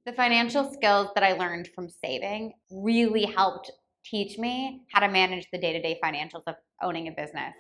The financial skills that I learned from saving really helped teach me how to manage the day-to-day financials of owning a business.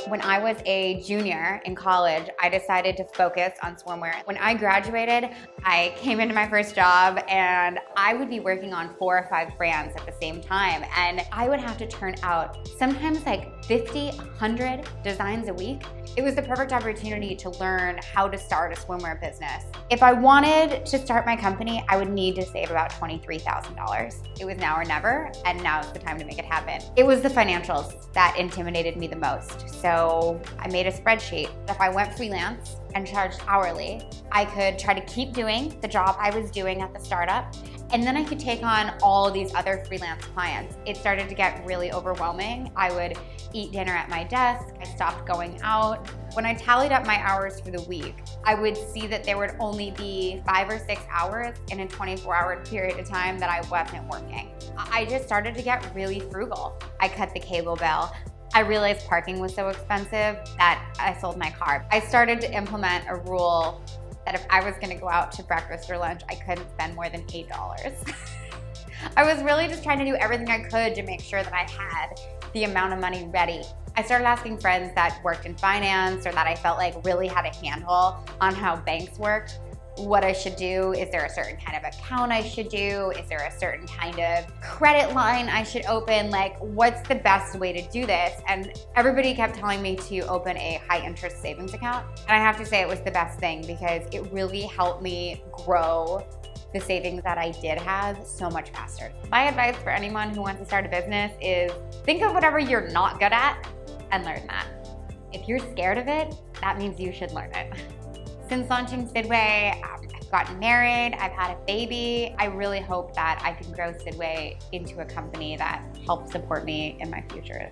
When I was a junior in college, I decided to focus on swimwear. When I graduated, I came into my first job and I would be working on 4 or 5 brands at the same time. And I would have to turn out sometimes like 50, 100 designs a week. It was the perfect opportunity to learn how to start a swimwear business. If I wanted to start my company, I would need to save about $23,000. It was now or never, and now is the time to make it happen. It was the financials that intimidated me the most. So I made a spreadsheet. If I went freelance and charged hourly, I could try to keep doing the job I was doing at the startup, and then I could take on all these other freelance clients. It started to get really overwhelming. I would eat dinner at my desk. I stopped going out. When I tallied up my hours for the week, I would see that there would only be 5 or 6 hours in a 24-hour period of time that I wasn't working. I just started to get really frugal. I cut the cable bill. I realized parking was so expensive that I sold my car. I started to implement a rule that if I was gonna go out to breakfast or lunch, I couldn't spend more than $8. I was really just trying to do everything I could to make sure that I had the amount of money ready. I started asking friends that worked in finance or that I felt like really had a handle on how banks worked, what I should do. Is there a certain kind of account I should do? Is there a certain kind of credit line I should open? Like, what's the best way to do this? And everybody kept telling me to open a high interest savings account. And I have to say it was the best thing because it really helped me grow the savings that I did have so much faster. My advice for anyone who wants to start a business is think of whatever you're not good at and learn that. If you're scared of it, that means you should learn it. Since launching Sidway, I've gotten married, I've had a baby. I really hope that I can grow Sidway into a company that helps support me in my future.